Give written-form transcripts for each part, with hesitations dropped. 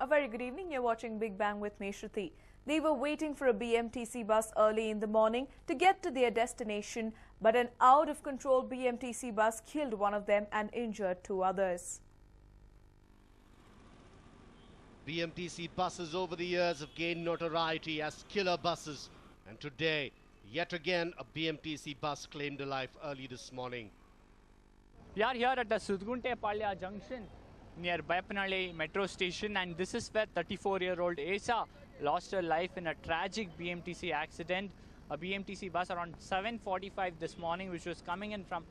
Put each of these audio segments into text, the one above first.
A very good evening. You're watching Big Bang with me, Shruti. They were waiting for a BMTC bus early in the morning to get to their destination, but an out-of-control BMTC bus killed one of them and injured two others. BMTC buses over the years have gained notoriety as killer buses, and today, yet again, a BMTC bus claimed a life early this morning. We are here at the Sudgunte-Palya junction near Bayapanalli metro station, and this is where 34-year-old Asa lost her life in a tragic BMTC accident. A BMTC bus around 7:45 this morning, which was coming in from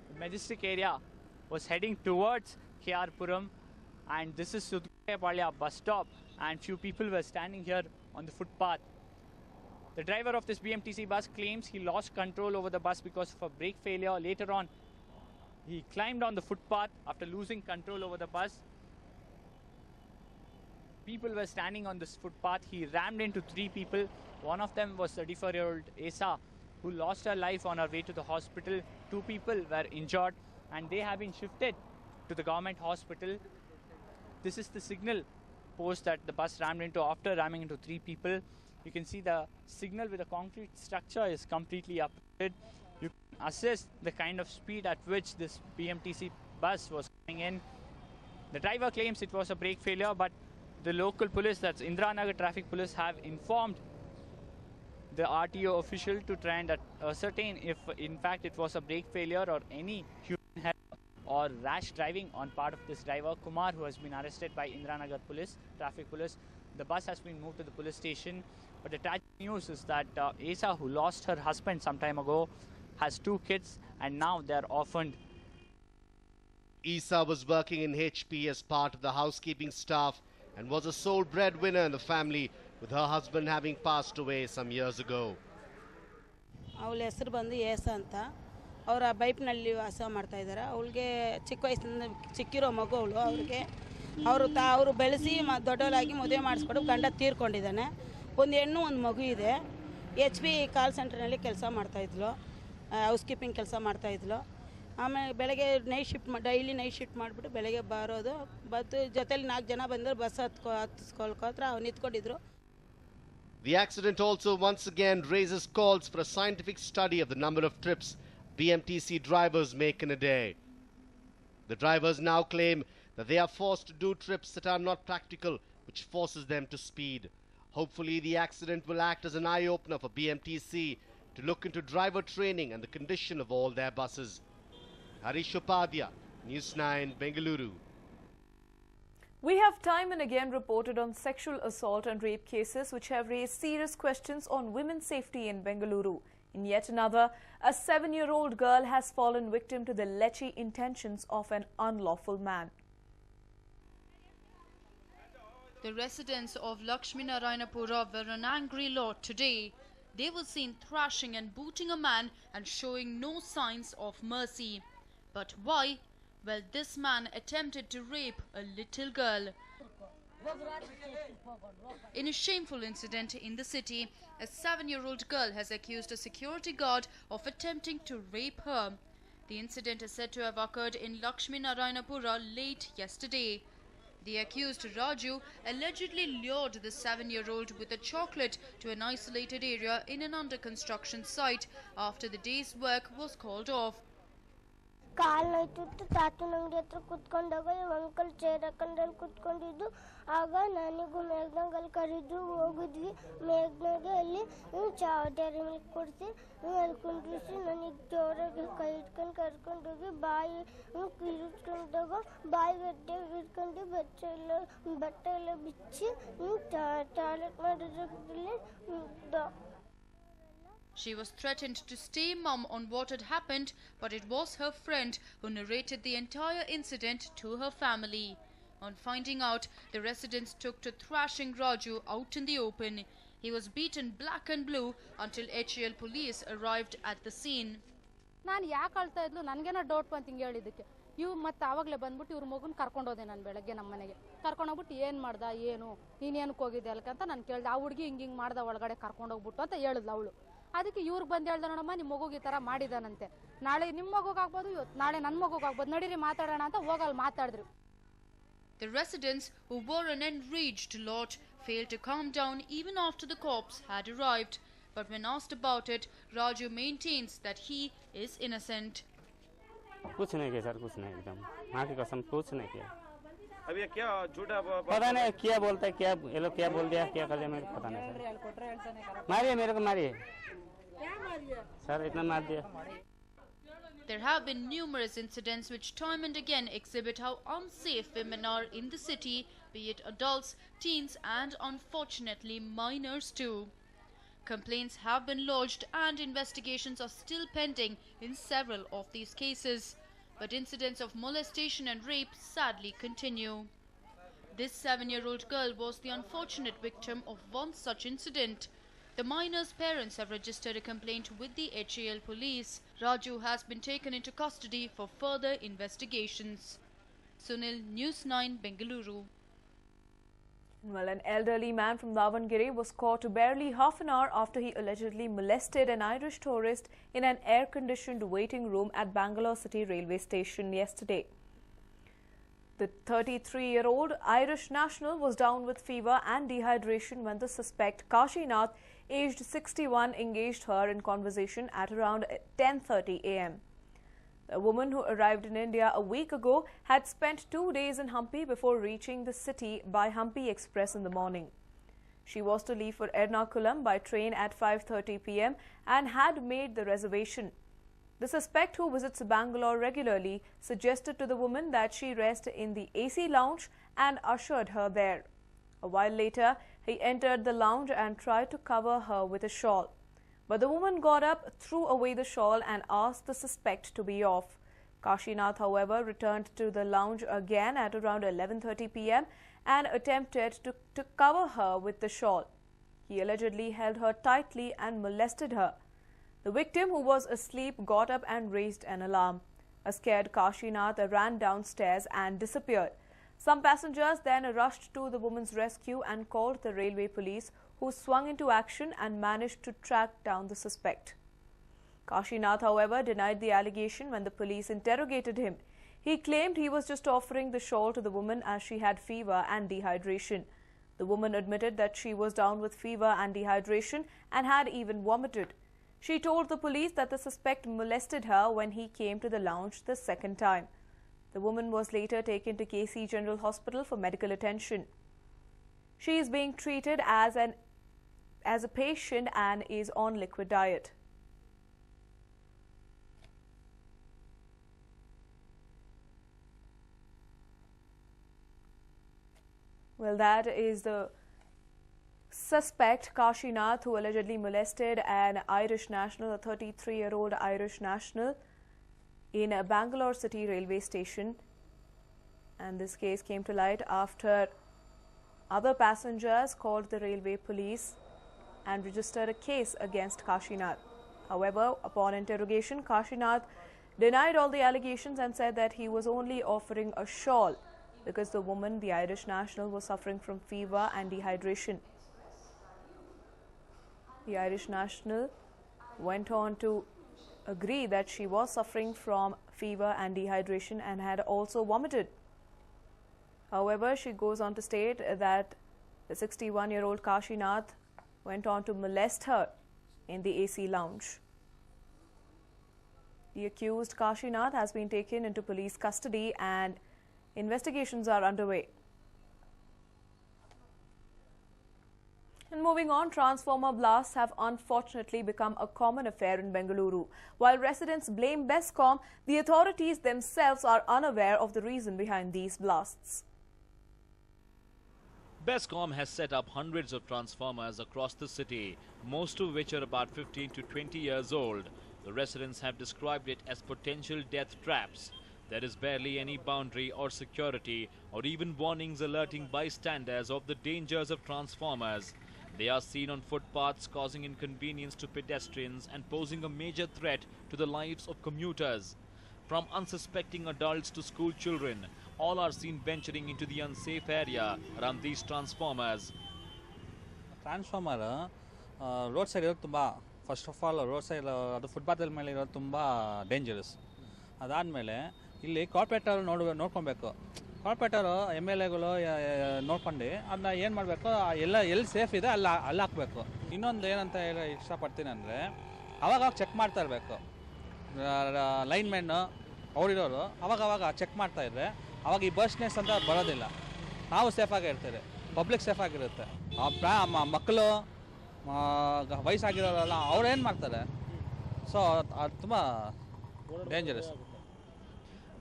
the Majestic area, was heading towards K.R.Puram, and this is Sudgunte-Palya bus stop, and few people were standing here on the footpath. The driver of this BMTC bus claims he lost control over the bus because of a brake failure. Later on, he climbed on the footpath after losing control over the bus. People were standing on this footpath. He rammed into three people. One of them was 34-year-old Asa, who lost her life on her way to the hospital. Two people were injured, and they have been shifted to the government hospital. This is the signal post that the bus rammed into after ramming into three people. You can see the signal with the concrete structure is completely uprooted. You can assess the kind of speed at which this BMTC bus was coming in. The driver claims it was a brake failure, but the local police, that's Indiranagar Traffic Police, have informed the RTO official to try and ascertain if in fact it was a brake failure or any human error or rash driving on part of this driver, Kumar, who has been arrested by Indiranagar Police, Traffic Police. The bus has been moved to the police station. But the tragic news is that Asa, who lost her husband some time ago, has two kids, and now they are orphaned. Isa was working in HP as part of the housekeeping staff and was a sole breadwinner in the family, with her husband having passed away some years ago. ಅವಳ ಹೆಸರು ಬಂದು ಏಸ ಅಂತ. ಅವರ ಬೈಪ್ನಲ್ಲಿ ವಾಸ ಮಾಡ್ತಾ ಇದ್ದಾರೆ. ಅವಳಿಗೆ ಚಿಕ್ಕ ವಯಸ್ಸಿನಿಂದ ಚಿಕ್ಕಿರೋ ಮಗು ಅವಳು. ಅವರು ಬೆಳೆಸಿ ದೊಡ್ಡವಳಾಗಿ ಮದುವೆ ಮಾಡಿಸ್ಕೊಂಡು ಗಂಡ ತೀರ್ಕೊಂಡಿದ್ದಾನೆ. ಒಂದು ಹೆಣ್ಣು ಒಂದು ಮಗು ಇದೆ. HP ಕಾಲ್ ಸೆಂಟರ್ನಲ್ಲಿ ಕೆಲಸ ಮಾಡ್ತಾಯಿದ್ಲು, ಹೌಸ್ಕೀಪಿಂಗ್ ಕೆಲಸ ಮಾಡ್ತಾಯಿದ್ಲು. ಆಮೇಲೆ ಬೆಳಗ್ಗೆ night shift daily night shift ಮಾಡಿಬಿಟ್ಟು ಬೆಳಗ್ಗೆ ಬರೋದು. ಬತ್ತು ಜೊತೆಲಿ 4 ಜನ ಬಂದರು, ಬಸ್ ಹತ್ಕೊಳ್ಕೋತ್ರ ಅವ್ರು ನಿಂತ್ಕೊಂಡಿದ್ರು. The accident also once again raises calls for a scientific study of the number of trips BMTC drivers make in a day. The drivers now claim that they are forced to do trips that are not practical, which forces them to speed. Hopefully, the accident will act as an eye-opener for BMTC to look into driver training and the condition of all their buses. Harish Upadhyay, News9, Bengaluru. We have time and again reported on sexual assault and rape cases which have raised serious questions on women's safety in Bengaluru. In yet another, a 7-year-old girl has fallen victim to the lechery intentions of an unlawful man. The residents of Lakshminarayanapura were an angry lot today. They were seen thrashing and booting a man and showing no signs of mercy. But why? Well, this man attempted to rape a little girl. In a shameful incident in the city, a 7-year-old girl has accused a security guard of attempting to rape her. The incident is said to have occurred in Lakshminarayanapura late yesterday. The accused, Raju, allegedly lured the 7-year-old with a chocolate to an isolated area in an under-construction site after the day's work was called off. ಕಾಲು ನೋಯ್ತಿತ್ತು. ತಾತನ ಅಂಗಡಿ ಹತ್ರ ಕುತ್ಕೊಂಡಾಗ uncle chair ಹಾಕೊಂಡಲ್ಲಿ ಕುತ್ಕೊಂಡಿದ್ದು. ಆಗ ನನಗೂ ಮೇಘನಾಗಲ್ಲಿ ಕರೆದು ಹೋಗಿದ್ವಿ. ಮೇಘನಾಗೆ ಅಲ್ಲಿ dairy milk ಕೊಡಿಸಿ ಅಲ್ಲಿ ಕುಂಡ್ರಿಸಿ ನನಗೆ ಜೋರಾಗಿ ಕೈ ಇಟ್ಕೊಂಡು ಕರ್ಕೊಂಡೋಗಿ ಬಾಯಿ ಕಿರಿಸ್ಕೊಂಡಾಗ ಬಾಯಿ ಗಡ್ಡೆ ಇಟ್ಕೊಂಡು ಬಟ್ಟೆ ಎಲ್ಲ ಬಿಚ್ಚಿ ಟಾಯ್ಲೆಟ್ ಮಾಡೋದ್ರಲ್ಲಿ She was threatened to stay mum on what had happened, but it was her friend who narrated the entire incident to her family. On finding out, the residents took to thrashing Raju out in the open. He was beaten black and blue until HAL police arrived at the scene. ನಾನು ಯಾಕೆ ಅಳ್ತಾ ಇದ್ಲು, ನನಗೇನೋ doubt ಬಂತು ಹಿಂಗೆ ಹೇಳಿದ್ದಕ್ಕೆ. ಇವು ಮತ್ತೆ ಆವಾಗಲೇ ಬಂದ್ಬಿಟ್ಟು ಇವ್ರ ಮಗುನ ಕರ್ಕೊಂಡೋದೆ. ನಾನು ಬೆಳಗ್ಗೆ ನಮ್ಮ ಮನೆಗೆ ಕರ್ಕೊಂಡೋಗ್ಬಿಟ್ಟು ಏನು ಮಾಡ್ದ, ಏನು ನೀನೇನಕ್ಕೆ ಹೋಗಿದ್ದೆ ಅಲ್ಕಂತ ನಾನು ಕೇಳಿದೆ. ಆ ಹುಡುಗಿ ಹಿಂಗೆ ಮಾಡ್ದ ಒಳಗಡೆ ಕರ್ಕೊಂಡೋಗ್ಬಿಟ್ಟು ಅಂತ ಹೇಳಿದ್ಲು ಅವಳು. ಅದಕ್ಕೆ ಇವ್ರಿಗೆ ಬಂದು ಹೇಳ್ದೆ, ನೋಡಮ್ಮ ನಿಮ್ಮ ಮಗುಗೆ ಈ ಥರ ಮಾಡಿದಾನಂತೆ, ನಾಳೆ ನಿಮ್ಮ ಮಗುಗಾಗ್ಬೋದು, ಇವತ್ತು ನಾಳೆ ನನ್ನ ಮಗುಗಾಗ್ಬೋದು, ನಡೀರಿ ಮಾತಾಡೋಣ ಅಂತ ಹೋಗಲ್ಲಿ ಮಾತಾಡಿದ್ರು. The residents, who were an enraged lot, failed to calm down even after the cops had arrived. But when asked about it, Raju maintains that he is innocent. कुछ नहीं किया सर, कुछ नहीं, एकदम माँ की कसम कुछ नहीं किया। अब ये क्या झूठा पता नहीं क्या बोलता है, क्या ये लोग क्या बोल दिया, क्या कर दिया, मेरे को पता नहीं सर। मारिए मेरे को, मारिए सर, इतना मार दिया। There have been numerous incidents which time and again exhibit how unsafe women are in the city, be it adults, teens and unfortunately minors too. Complaints have been lodged and investigations are still pending in several of these cases. But incidents of molestation and rape sadly continue. This 7-year-old girl was the unfortunate victim of one such incident. The minor's parents have registered a complaint with the HAL police. Raju has been taken into custody for further investigations. Sunil, News9, Bengaluru. Well, an elderly man from Davangere was caught barely half an hour after he allegedly molested an Irish tourist in an air-conditioned waiting room at Bangalore City railway station yesterday. The 33-year-old Irish national was down with fever and dehydration when the suspect, Kashinath, aged 61, engaged her in conversation at around 10:30 a.m. The woman, who arrived in India a week ago, had spent 2 days in Hampi before reaching the city by Hampi Express in the morning. She was to leave for Ernakulam by train at 5:30 p.m. and had made the reservation. The suspect, who visits Bangalore regularly, suggested to the woman that she rest in the AC lounge and ushered her there. A while later, he entered the lounge and tried to cover her with a shawl. But the woman got up, threw away the shawl and asked the suspect to be off. Kashinath, however, returned to the lounge again at around 11:30 p.m. and attempted to cover her with the shawl. He allegedly held her tightly and molested her. The victim, who was asleep, got up and raised an alarm. A scared Kashinath ran downstairs and disappeared. Some passengers then rushed to the woman's rescue and called the railway police, who swung into action and managed to track down the suspect. Kashinath, however, denied the allegation when the police interrogated him. He claimed he was just offering the shawl to the woman as she had fever and dehydration. The woman admitted that she was down with fever and dehydration and had even vomited. She told the police that the suspect molested her when he came to the lounge the second time. The woman was later taken to KC General Hospital for medical attention. She is being treated as a patient and is on liquid diet. Well, that is the suspect, Kashinath, who allegedly molested an Irish national, a 33-year-old Irish national, in a Bangalore City railway station. And this case came to light after other passengers called the railway police and registered a case against Kashinath. However, upon interrogation, Kashinath denied all the allegations and said that he was only offering a shawl because the woman, the Irish national, was suffering from fever and dehydration. The Irish national went on to agree that she was suffering from fever and dehydration and had also vomited. However, she goes on to state that the 61-year-old Kashinath went on to molest her in the AC lounge. The accused Kashinath has been taken into police custody and investigations are underway. And moving on, transformer blasts have unfortunately become a common affair in Bengaluru. While residents blame Bescom, the authorities themselves are unaware of the reason behind these blasts. Bescom has set up hundreds of transformers across the city, most of which are about 15 to 20 years old. The residents have described it as potential death traps. There is barely any boundary or security or even warnings alerting bystanders of the dangers of transformers. They are seen on footpaths, causing inconvenience to pedestrians and posing a major threat to the lives of commuters. From unsuspecting adults to school children, all are seen venturing into the unsafe area around these transformers. Transformer road side first of all road side footpath ಮೇಲೆ ಇರೋದು ತುಂಬಾ dangerous. ಅದಾದಮೇಲೆ ಇಲ್ಲಿ corporate ನೋಡ್ಕೊಬೇಕು. Corporator MLAಗಳು ನೋಡ್ಕೊಂಡು ಅದನ್ನ ಏನು ಮಾಡಬೇಕು, ಎಲ್ಲಿ ಸೇಫ್ ಇದೆ ಅಲ್ಲಿ ಹಾಕಬೇಕು. ಇನ್ನೊಂದು ಏನಂತ ಹೇಳಿ ಇಷ್ಟಪಡ್ತೀನಿ ಅಂದರೆ, ಅವಾಗ ಚೆಕ್ ಮಾಡ್ತಾ ಇರಬೇಕು. ಲೈನ್ಮೆನ್ನು ಅವರಿರೋರು ಅವಾಗ ಚೆಕ್ ಮಾಡ್ತಾ ಇದ್ರೆ ಅವಾಗ ಈ ಬರ್ಸ್ನೆಸ್ ಅಂತ ಬರೋದಿಲ್ಲ. ನಾವು ಸೇಫಾಗಿ ಇರ್ತೀವಿ, ಪಬ್ಲಿಕ್ ಸೇಫಾಗಿರುತ್ತೆ. ಮಕ್ಕಳು ವಯಸ್ಸಾಗಿರೋರಲ್ಲ ಅವ್ರೇನು ಮಾಡ್ತಾರೆ, ಸೊ ಅದು ತುಂಬ dangerous.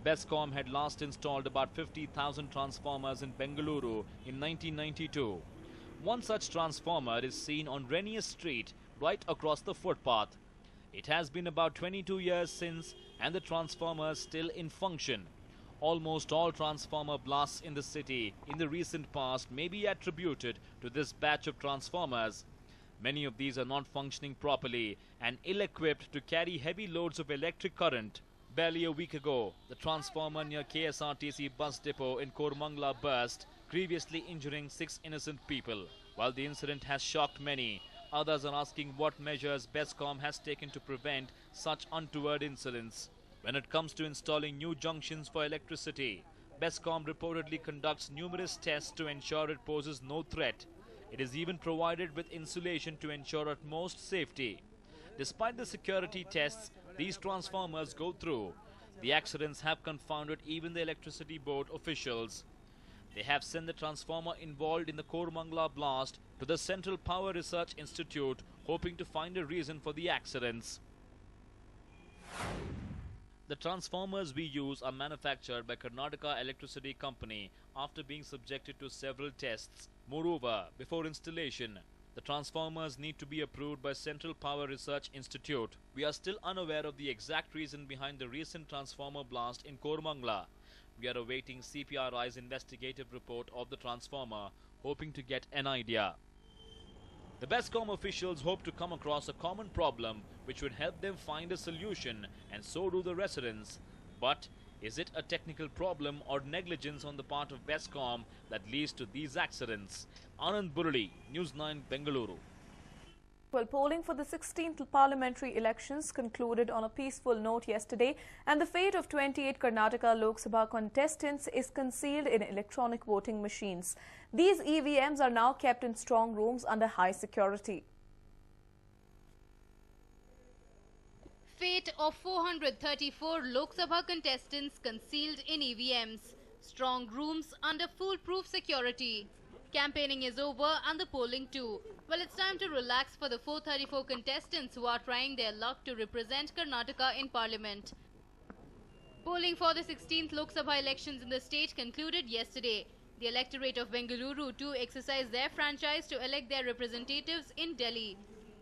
Bescom had last installed about 50,000 transformers in Bengaluru in 1992. One such transformer is seen on Renier Street, right across the footpath. It has been about 22 years since, and the transformer is still in function. Almost all transformer blasts in the city in the recent past may be attributed to this batch of transformers. Many of these are not functioning properly and ill-equipped to carry heavy loads of electric current. Barely a week ago, the transformer near KSRTC bus depot in Kormangla burst, grievously injuring 6 innocent people. While the incident has shocked many, others are asking what measures Bescom has taken to prevent such untoward incidents. When it comes to installing new junctions for electricity, Bescom reportedly conducts numerous tests to ensure it poses no threat. It is even provided with insulation to ensure utmost safety. Despite the security tests these transformers go through, the accidents have confounded even the electricity board officials. They have sent the transformer involved in the Kormangla blast to the Central Power Research Institute, hoping to find a reason for the accidents. The transformers we use are manufactured by Karnataka Electricity Company after being subjected to several tests. Moreover, before installation, the transformers need to be approved by Central Power Research Institute. We are still unaware of the exact reason behind the recent transformer blast in Kormangla. We are awaiting CPRI's investigative report of the transformer, hoping to get an idea. The Bescom officials hope to come across a common problem which would help them find a solution, and so do the residents. But is it a technical problem or negligence on the part of Bescom that leads to these accidents? Anand Burali, News9, Bengaluru. Well, polling for the 16th parliamentary elections concluded on a peaceful note yesterday, and the fate of 28 Karnataka Lok Sabha contestants is concealed in electronic voting machines. These EVMs are now kept in strong rooms under high security. Fate of 434 Lok Sabha contestants concealed in EVMs. Strong rooms under foolproof security. Campaigning is over and the polling too. Well, it's time to relax for the 434 contestants who are trying their luck to represent Karnataka in Parliament. Polling for the 16th Lok Sabha elections in the state concluded yesterday. The electorate of Bengaluru too exercised their franchise to elect their representatives in Delhi.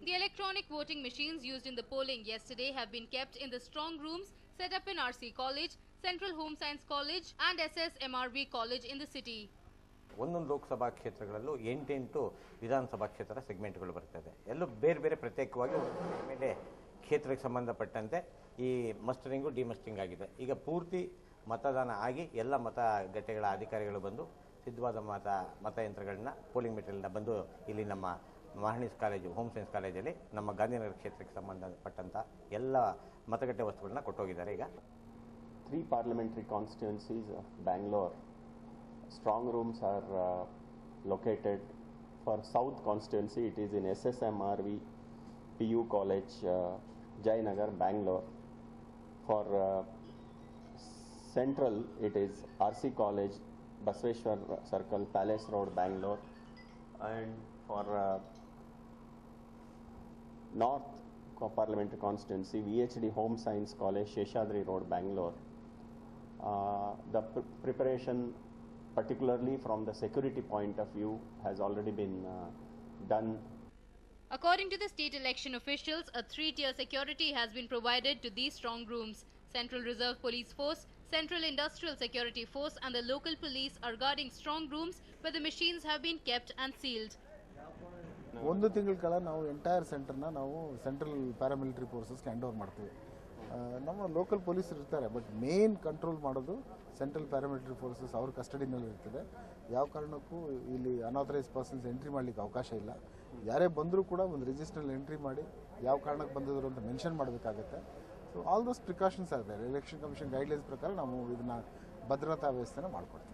The electronic voting machines used in the polling yesterday have been kept in the strong rooms set up in RC College, Central Home Science College and SSMRV College in the city. ಒಂದೊಂದು ಲೋಕಸಭಾ ಕ್ಷೇತ್ರಗಳಲ್ಲೂ 8 ವಿಧಾನಸಭಾ ಕ್ಷೇತ್ರ ಸೆಗ್ಮೆಂಟ್ಗಳು ಬರ್ತದೆ. ಎಲ್ಲೂ ಬೇರೆ ಬೇರೆ ಪ್ರತ್ಯೇಕವಾಗಿ ಮೇಲೆ ಕ್ಷೇತ್ರಕ್ಕೆ ಸಂಬಂಧಪಟ್ಟಂತೆ ಈ ಮಸ್ಟರಿಂಗು ಡಿಮಸ್ಟರಿಂಗ್ ಆಗಿದೆ. ಈಗ ಪೂರ್ತಿ ಮತದಾನ ಆಗಿ ಎಲ್ಲ ಮತಗಟ್ಟೆಗಳ ಅಧಿಕಾರಿಗಳು ಬಂದು ಸಿದ್ಧವಾದ ಮತಯಂತ್ರಗಳನ್ನ ಪೋಲಿಂಗ್ ಮೆಟೀರಿಯಲ್ನ ಬಂದು ಇಲ್ಲಿ ನಮ್ಮ ಮಹರ್ನೀಸ್ ಕಾಲೇಜು ಹೋಮ್ ಸೈನ್ಸ್ ಕಾಲೇಜಲ್ಲಿ ನಮ್ಮ ಗಾಂಧಿನಗರ ಕ್ಷೇತ್ರಕ್ಕೆ ಸಂಬಂಧಪಟ್ಟಂಥ ಎಲ್ಲ ಮತಗಟ್ಟೆ ವಸ್ತುಗಳನ್ನ ಕೊಟ್ಟೋಗಿದ್ದಾರೆ. ಈಗ 3 parliamentary constituencies of Bangalore. Strong rooms are located. For South constituency, it is in SSMRV, PU College, Jayanagar, Bangalore. For Central, it is RC College, Basveshwar Circle, Palace Road, Bangalore. And for North Parliamentary Constituency, VHD Home Science College, Sheshadri Road, Bangalore. The preparation, particularly from the security point of view, has already been done. According to the state election officials, a 3-tier security has been provided to these strong rooms. Central Reserve Police Force, Central Industrial Security Force and the local police are guarding strong rooms where the machines have been kept and sealed. ಒಂದು ತಿಂಗಳ ಕಾಲ ನಾವು entire ಸೆಂಟರ್ನ ನಾವು central paramilitary ಫೋರ್ಸಸ್ಗೆ hand over ಮಾಡ್ತೀವಿ. ನಮ್ಮ local police ಇರ್ತಾರೆ, but main control ಮಾಡೋದು central paramilitary forces ಅವ್ರ ಕಸ್ಟಡಿನಲ್ಲಿ ಇರ್ತದೆ. ಯಾವ ಕಾರಣಕ್ಕೂ ಇಲ್ಲಿ ಅನಾಥರೈಸ್ ಪರ್ಸನ್ಸ್ ಎಂಟ್ರಿ ಮಾಡಲಿಕ್ಕೆ ಅವಕಾಶ ಇಲ್ಲ. ಯಾರೇ ಬಂದರೂ ಕೂಡ ಒಂದು ರಿಜಿಸ್ಟ್ರಲ್ಲಿ ಎಂಟ್ರಿ ಮಾಡಿ ಯಾವ ಕಾರಣಕ್ಕೆ ಬಂದಿದ್ರು ಅಂತ ಮೆನ್ಷನ್ ಮಾಡಬೇಕಾಗತ್ತೆ. So all those precautions are there. Election commission guidelines ಪ್ರಕಾರ ನಾವು ಇದನ್ನ ಭದ್ರತಾ ವ್ಯವಸ್ಥೆನ ಮಾಡ್ಕೊಡ್ತೀವಿ.